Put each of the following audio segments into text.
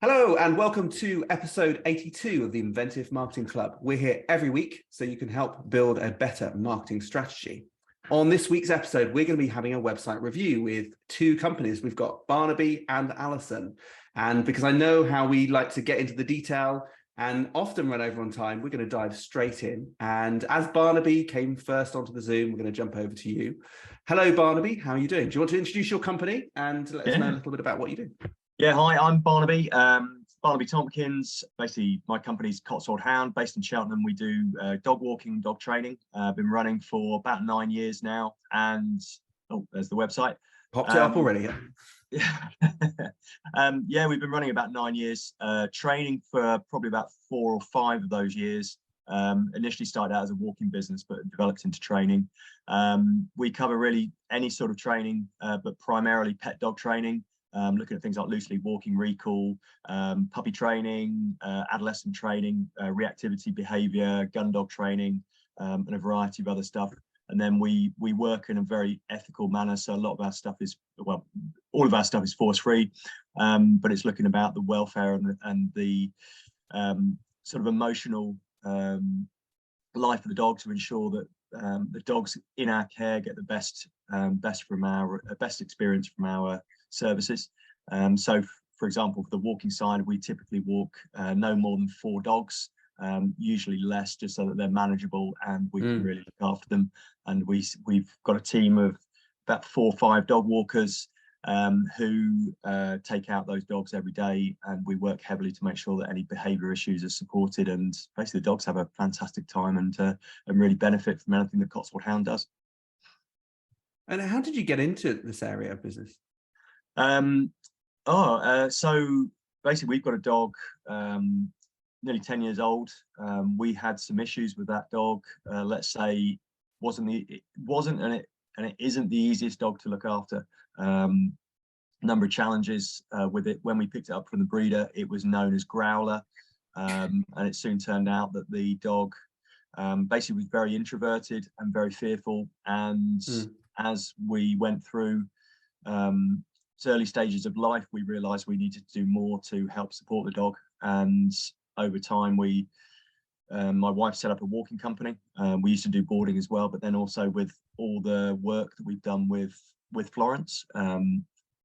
Hello and welcome to episode 82 of the Inventive Marketing Club. We're here every week so you can help build a better marketing strategy. On this week's episode, we're going to be having a website review with two companies. We've got Barnaby and Alison. And because I know how we like to get into the detail and often run over on time, we're going to dive straight in. And as Barnaby came first onto the Zoom, we're going to jump over to you. Hello, Barnaby. How are you doing? Do you want to introduce your company and let us know a little bit about what you do? Yeah, hi, I'm Barnaby. Barnaby Tompkins. Basically, my company's Cotswold Hound, based in Cheltenham. We do dog walking, dog training. I've been running for about 9 years now, and there's the website. Popped it up already. Yeah, yeah, we've been running about 9 years. Training for probably about 4 or 5 of those years. Initially started out as a walking business, but developed into training. We cover really any sort of training, but primarily pet dog training. Looking at things like loose lead walking, recall, puppy training, adolescent training, reactivity behavior, gun dog training, and a variety of other stuff. And then we work in a very ethical manner. So a lot of our stuff is, well, all of our stuff is force free, but it's looking about the welfare and the sort of emotional life of the dog to ensure that the dogs in our care get the best experience from our services. So for example, for the walking side, we typically walk no more than 4 dogs, usually less, just so that they're manageable and we can really look after them. And we've got a team of about 4 or 5 dog walkers who take out those dogs every day, and we work heavily to make sure that any behavior issues are supported, and basically the dogs have a fantastic time and really benefit from anything that Cotswold Hound does. And how did you get into this area of business? So basically we've got a dog nearly 10 years old. We had some issues with that dog. Let's say it wasn't and it isn't the easiest dog to look after. Number of challenges with it. When we picked it up from the breeder, it was known as Growler, and it soon turned out that the dog basically was very introverted and very fearful. And as we went through early stages of life, we realized we needed to do more to help support the dog. And over time, my wife set up a walking company. We used to do boarding as well, but then also with all the work that we've done with Florence,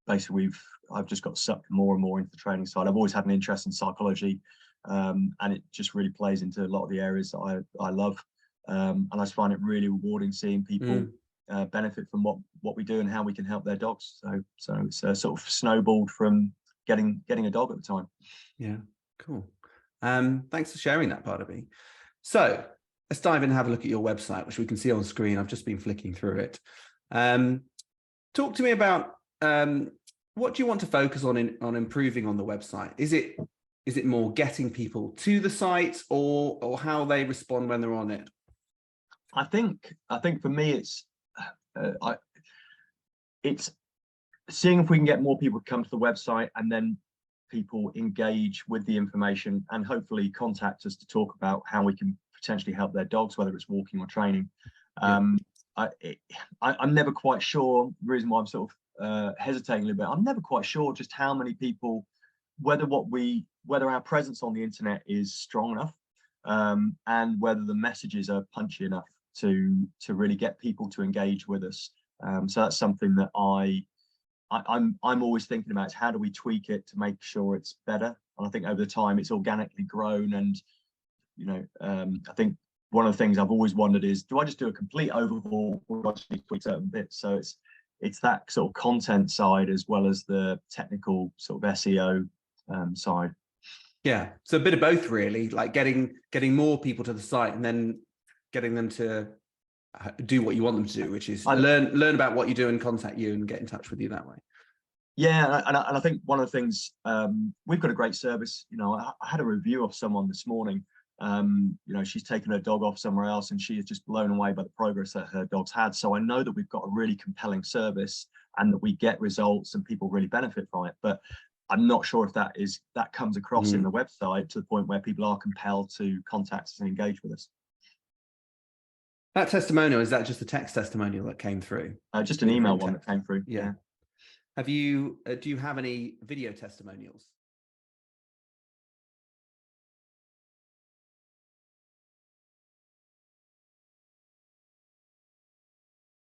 basically I've just got sucked more and more into the training side. I've always had an interest in psychology, and it just really plays into a lot of the areas that I love. And I just find it really rewarding seeing people benefit from what we do and how we can help their dogs. So it's sort of snowballed from getting a dog at the time. Yeah, cool. Thanks for sharing that part of me. So let's dive in and have a look at your website, which we can see on screen. I've just been flicking through it. Talk to me about what do you want to focus on improving on the website? Is it more getting people to the site or how they respond when they're on it? I think for me it's seeing if we can get more people to come to the website, and then people engage with the information and hopefully contact us to talk about how we can potentially help their dogs, whether it's walking or training. I'm never quite sure. The reason why I'm sort of hesitating a little bit, I'm never quite sure just how many people, whether our presence on the internet is strong enough, and whether the messages are punchy enough to really get people to engage with us. So that's something that I'm always thinking about, is how do we tweak it to make sure it's better. And I think over the time it's organically grown. And I think one of the things I've always wondered is, do I just do a complete overhaul or do I just need to tweak certain bits? So it's that sort of content side as well as the technical sort of SEO side. Yeah, so a bit of both really, like getting more people to the site and then getting them to do what you want them to do, which is learn about what you do and contact you and get in touch with you that way. Yeah, and I think one of the things, we've got a great service. I had a review of someone this morning. She's taken her dog off somewhere else and she is just blown away by the progress that her dog's had. So I know that we've got a really compelling service and that we get results and people really benefit from it. But I'm not sure if that comes across in the website to the point where people are compelled to contact us and engage with us. That testimonial, is that just a text testimonial that came through? Just an email one that came through. Yeah. Do you have any video testimonials?